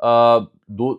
2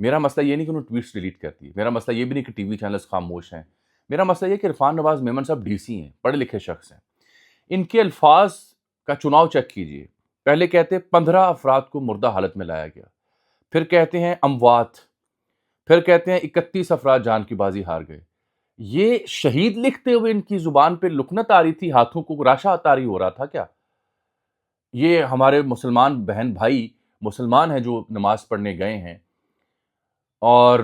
میرا مسئلہ یہ نہیں کہ انہوں نے ٹویٹس ڈیلیٹ کر دی، میرا مسئلہ یہ بھی نہیں کہ ٹی وی چینلز خاموش ہیں، میرا مسئلہ یہ کہ عرفان نواز میمن صاحب ڈی سی ہیں، پڑھے لکھے شخص ہیں، ان کے الفاظ کا چناؤ چیک کیجئے، پہلے کہتے 15 افراد کو مردہ حالت میں لایا گیا، پھر کہتے ہیں اموات، پھر کہتے ہیں 31 افراد جان کی بازی ہار گئے۔ یہ شہید لکھتے ہوئے ان کی زبان پہ لکنت آ رہی تھی، ہاتھوں کو راشا طاری ہو رہا تھا کیا؟ یہ ہمارے مسلمان بہن بھائی مسلمان ہیں جو نماز پڑھنے گئے ہیں، اور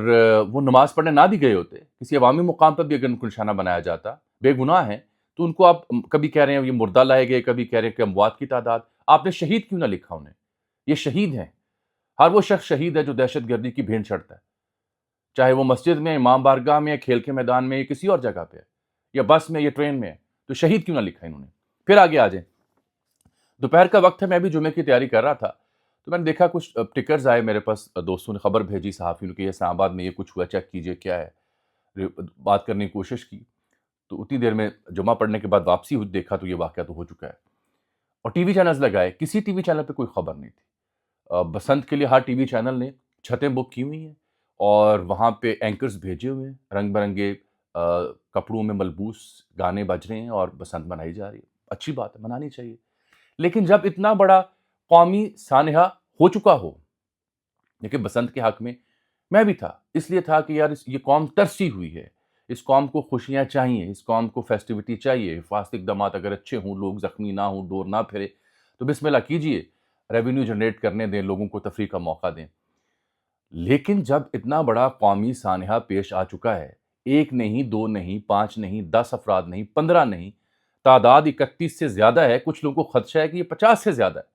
وہ نماز پڑھنے نہ بھی گئے ہوتے، کسی عوامی مقام پر بھی اگر ان کو نشانہ بنایا جاتا، بے گناہ ہیں، تو ان کو آپ کبھی کہہ رہے ہیں یہ مردہ لائے گئے، کبھی کہہ رہے ہیں کہ اموات کی تعداد، آپ نے شہید کیوں نہ لکھا انہیں؟ یہ شہید ہیں، ہر وہ شخص شہید ہے جو دہشت گردی کی بھینٹ چڑھتا ہے، چاہے وہ مسجد میں، امام بارگاہ میں، کھیل کے میدان میں، یا کسی اور جگہ پہ ہے، یا بس میں یا ٹرین میں ہے، تو شہید کیوں نہ لکھا انہوں نے؟ پھر آگے آ جائیں، دوپہر کا وقت ہے، میں بھی جمعے کی تیاری کر رہا تھا، تو میں نے دیکھا کچھ ٹکرز آئے میرے پاس، دوستوں نے خبر بھیجی، صحافیوں نے کہ یہ اسلام آباد میں یہ کچھ ہوا، چیک کیجئے کیا ہے، بات کرنے کی کوشش کی، تو اتنی دیر میں جمعہ پڑھنے کے بعد واپسی ہوئی، دیکھا تو یہ واقعہ تو ہو چکا ہے، اور ٹی وی چینلز لگائے، کسی ٹی وی چینل پہ کوئی خبر نہیں تھی۔ بسنت کے لیے ہر ٹی وی چینل نے چھتیں بک کی ہوئی ہیں، اور وہاں پہ اینکرز بھیجے ہوئے ہیں، رنگ برنگے کپڑوں میں ملبوس گانے بج رہے ہیں، اور بسنت منائی جا رہی ہے، اچھی بات ہے، منانی چاہیے، لیکن جب اتنا بڑا قومی سانحہ ہو چکا ہو، دیکھیں بسنت کے حق میں بھی تھا، اس لیے تھا کہ یار یہ قوم ترسی ہوئی ہے، اس قوم کو خوشیاں چاہیے، اس قوم کو فیسٹیوٹی چاہیے، حفاظتی اقدامات اگر اچھے ہوں، لوگ زخمی نہ ہوں، ڈور نہ پھرے، تو بسم اللہ کیجئے، ریونیو جنریٹ کرنے دیں، لوگوں کو تفریح کا موقع دیں۔ لیکن جب اتنا بڑا قومی سانحہ پیش آ چکا ہے، ایک نہیں، دو نہیں، 5 نہیں، 10 افراد نہیں، 15 نہیں، تعداد 31 سے زیادہ ہے، کچھ لوگوں کو خدشہ ہے کہ یہ 50 سے زیادہ ہے،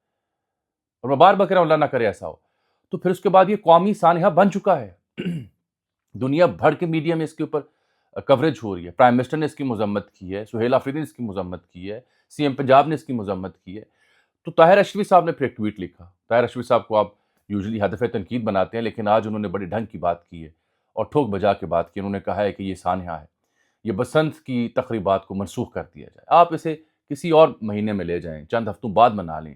اور میں بار بار اللہ نہ کرے ایسا ہو، تو پھر اس کے بعد یہ قومی سانحہ بن چکا ہے، دنیا بھر کے میڈیا میں اس کے اوپر کوریج ہو رہی ہے، پرائم منسٹر نے اس کی مذمت کی ہے، سہیل آفریدی نے اس کی مذمت کی ہے، سی ایم پنجاب نے اس کی مذمت کی ہے، تو طاہر اشرفی صاحب نے پھر ایک ٹویٹ لکھا، طاہر اشرفی صاحب کو آپ یوزلی ہدف تنقید بناتے ہیں، لیکن آج انہوں نے بڑے ڈھنگ کی بات کی ہے، اور ٹھوک بجا کے بات کی، انہوں نے کہا ہے کہ یہ سانحہ ہے، یہ بسنت کی تقریبات کو منسوخ کر دیا جائے، آپ اسے کسی اور مہینے میں لے جائیں، چند ہفتوں بعد منا لیں۔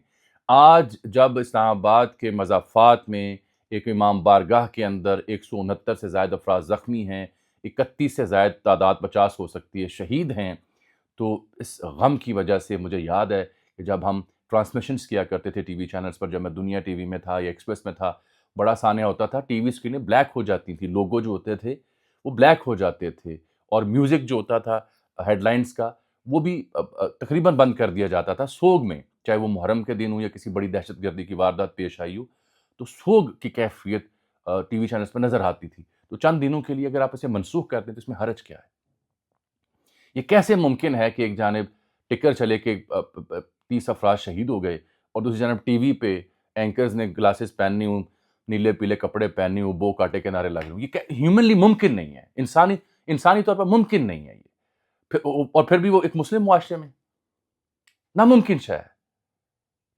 آج جب اسلام آباد کے مضافات میں ایک امام بارگاہ کے اندر 169 سے زائد افراد زخمی ہیں، 31 سے زائد تعداد 50 ہو سکتی ہے، شہید ہیں، تو اس غم کی وجہ سے مجھے یاد ہے کہ جب ہم ٹرانسمیشنز کیا کرتے تھے ٹی وی چینلز پر، جب میں دنیا ٹی وی میں تھا یا ایکسپریس میں تھا، بڑا سانحہ ہوتا تھا، ٹی وی اسکرینیں بلیک ہو جاتی تھی، لوگو جو ہوتے تھے وہ بلیک ہو جاتے تھے، اور میوزک جو ہوتا تھا ہیڈ لائنز کا وہ بھی تقریباً بند کر دیا جاتا تھا سوگ میں، چاہے وہ محرم کے دن ہو یا کسی بڑی دہشت گردی کی واردات پیش آئی ہو، تو سوگ کی کیفیت ٹی وی چینلز پر نظر آتی تھی، تو چند دنوں کے لیے اگر آپ اسے منسوخ کر دیں تو اس میں حرج کیا ہے؟ یہ کیسے ممکن ہے کہ ایک جانب ٹکر چلے کہ 30 افراد شہید ہو گئے، اور دوسری جانب ٹی وی پہ اینکرز نے گلاسز پہننی ہوں، نیلے پیلے کپڑے پہننے ہوں، بو کاٹے کے نعرے لگ رہے ہوں، یہ ہیومنلی ممکن نہیں ہے، انسانی طور پر ممکن نہیں ہے یہ، اور پھر بھی وہ ایک مسلم معاشرے میں ناممکن شے ہے۔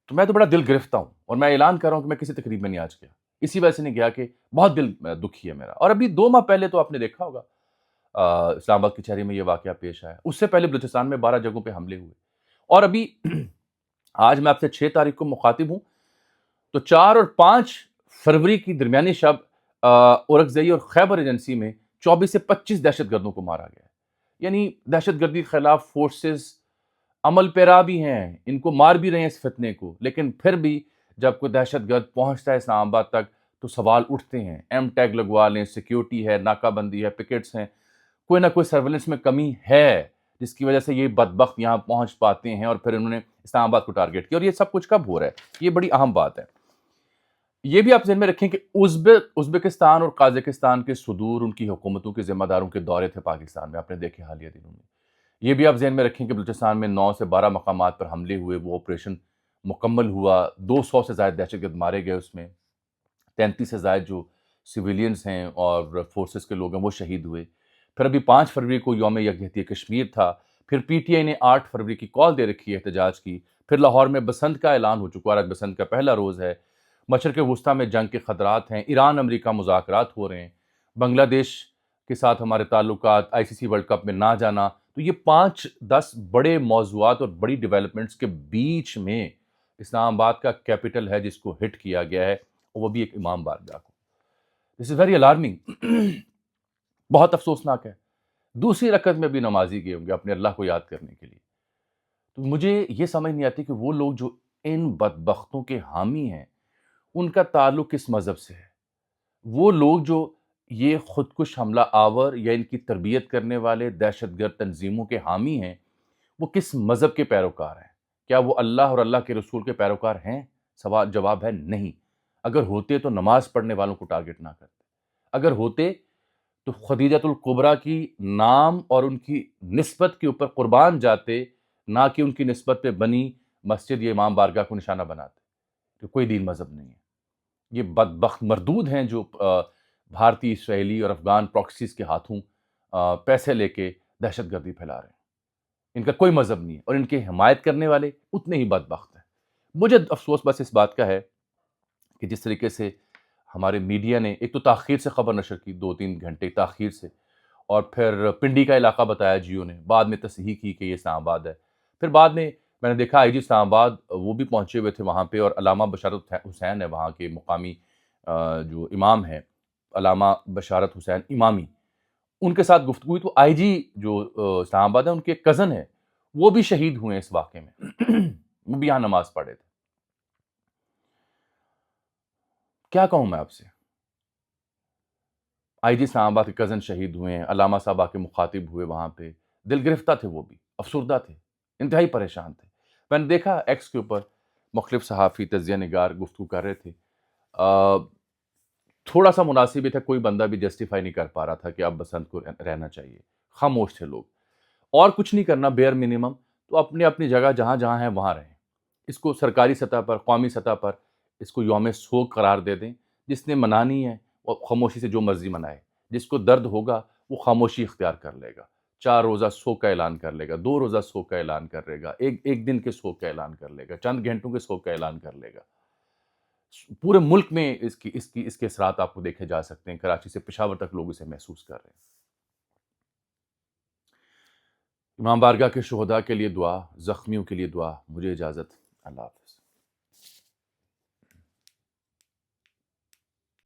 تو میں تو بڑا دل گرفتہ ہوں، اور میں اعلان کر رہا ہوں کہ میں کسی تقریب میں نہیں آج گیا، اسی وجہ سے نہیں گیا کہ بہت دل دکھی ہے میرا۔ اور ابھی 2 ماہ پہلے تو آپ نے دیکھا ہوگا اسلام آباد کچہری میں یہ واقعہ پیش آیا، اس سے پہلے بلوچستان میں 12 جگہوں پہ حملے ہوئے، اور ابھی آج میں آپ سے 6 تاریخ کو مخاطب ہوں، تو 4 اور 5 فروری کی درمیانی شب اورکزئی اور خیبر ایجنسی میں 24 سے 25 دہشت گردوں کو مارا گیا ہے، یعنی دہشت گردی کے خلاف فورسز عمل پیرا بھی ہیں، ان کو مار بھی رہے ہیں اس فتنے کو، لیکن پھر بھی جب کوئی دہشت گرد پہنچتا ہے اسلام آباد تک تو سوال اٹھتے ہیں، ایم ٹیگ لگوا لیں، سیکیورٹی ہے، ناکہ بندی ہے، پکٹس ہیں، کوئی نہ کوئی سرویلنس میں کمی ہے، جس کی وجہ سے یہ بدبخت یہاں پہنچ پاتے ہیں، اور پھر انہوں نے اسلام آباد کو ٹارگٹ کیا، اور یہ سب کچھ کب ہو رہا ہے؟ یہ بڑی اہم بات ہے۔ یہ بھی آپ ذہن میں رکھیں کہ ازبکستان اور قازقستان کے صدور ان کی حکومتوں کے ذمہ داروں کے دورے تھے پاکستان میں، آپ نے دیکھے حالیہ دنوں میں۔ یہ بھی آپ ذہن میں رکھیں کہ بلوچستان میں 9 سے 12 مقامات پر حملے ہوئے، وہ آپریشن مکمل ہوا، 200 سے زائد دہشت گرد مارے گئے، اس میں 33 سے زائد جو سویلینز ہیں اور فورسز کے لوگ ہیں وہ شہید ہوئے۔ پھر ابھی 5 فروری کو یوم یکجہتی کشمیر تھا، پھر پی ٹی آئی نے 8 فروری کی کال دے رکھی ہے احتجاج کی، پھر لاہور میں بسنت کا اعلان ہو چکا ہے، آج بسنت کا پہلا روز ہے، مشرق وسطیٰ میں جنگ کے خطرات ہیں، ایران امریکہ مذاکرات ہو رہے ہیں، بنگلہ دیش کے ساتھ ہمارے تعلقات، آئی سی سی ورلڈ کپ میں نہ جانا، تو یہ 5-10 بڑے موضوعات اور بڑی ڈیولپمنٹس کے بیچ میں اسلام آباد کا کیپٹل ہے جس کو ہٹ کیا گیا ہے، اور وہ بھی ایک امام بارگاہ کو۔ دس از ویری الارمنگ. بہت افسوسناک ہے. دوسری رکعت میں بھی نمازی گئے ہوں گے اپنے اللہ کو یاد کرنے کے لیے. تو مجھے یہ سمجھ نہیں آتی کہ وہ لوگ جو ان بدبختوں کے حامی ہیں ان کا تعلق کس مذہب سے ہے. وہ لوگ جو یہ خودکش حملہ آور یا ان کی تربیت کرنے والے دہشت گرد تنظیموں کے حامی ہیں وہ کس مذہب کے پیروکار ہیں؟ کیا وہ اللہ اور اللہ کے رسول کے پیروکار ہیں؟ سوال جواب ہے نہیں. اگر ہوتے تو نماز پڑھنے والوں کو ٹارگٹ نہ کرتے. اگر ہوتے تو خدیجۃ الکبریٰ کی نام اور ان کی نسبت کے اوپر قربان جاتے، نہ کہ ان کی نسبت پہ بنی مسجد یا امام بارگاہ کو نشانہ بناتے. کہ کوئی دین مذہب نہیں ہے. یہ بدبخت مردود ہیں جو بھارتی، اسرائیلی اور افغان پراکسیز کے ہاتھوں پیسے لے کے دہشت گردی پھیلا رہے ہیں. ان کا کوئی مذہب نہیں ہے اور ان کے حمایت کرنے والے اتنے ہی بدبخت ہیں. مجھے افسوس بس اس بات کا ہے کہ جس طریقے سے ہمارے میڈیا نے ایک تو تاخیر سے خبر نشر کی، 2-3 گھنٹے تاخیر سے، اور پھر پنڈی کا علاقہ بتایا جیو نے، بعد میں تصحیح کی کہ یہ اسلام آباد ہے. پھر بعد میں نے دیکھا آئی جی اسلام آباد وہ بھی پہنچے ہوئے تھے وہاں پہ، اور علامہ بشارت حسین ہے وہاں کے مقامی جو امام ہیں، علامہ بشارت حسین امامی، ان کے ساتھ گفتگو ہوئی. تو آئی جی جو اسلام آباد ہے ان کے کزن ہیں، وہ بھی شہید ہوئے ہیں اس واقعے میں. وہ بھی یہاں نماز پڑھے تھے. کیا کہوں میں آپ سے؟ آئی جی اسلام آباد کے کزن شہید ہوئے ہیں، علامہ صاحب آ کے مخاطب ہوئے وہاں پہ، دل گرفتہ تھے، وہ بھی افسردہ تھے، انتہائی پریشان تھے. میں نے دیکھا ایکس کے اوپر مختلف صحافی، تجزیہ نگار گفتگو کر رہے تھے. تھوڑا سا مناسب ہی تھا، کوئی بندہ بھی جسٹیفائی نہیں کر پا رہا تھا کہ اب بسنت کو رہنا چاہیے. خاموش تھے لوگ. اور کچھ نہیں کرنا، بیئر منیمم تو اپنی اپنی جگہ جہاں جہاں ہیں وہاں رہیں. اس کو سرکاری سطح پر، قومی سطح پر اس کو یوم سوگ قرار دے دیں. جس نے منانی ہے وہ خاموشی سے جو مرضی منائے. جس کو درد ہوگا وہ خاموشی اختیار کر لے گا. 4 روزہ سوگ کا اعلان کر لے گا، 2 روزہ سوگ کا اعلان کر لے گا، ایک دن کے سوگ کا اعلان کر لے گا، چند گھنٹوں کے سوگ کا اعلان کر لے گا. پورے ملک میں اس کے اثرات آپ کو دیکھے جا سکتے ہیں. کراچی سے پشاور تک لوگ اسے محسوس کر رہے ہیں. امام بارگاہ کے شہداء کے لیے دعا، زخمیوں کے لیے دعا. مجھے اجازت. اللہ حافظ.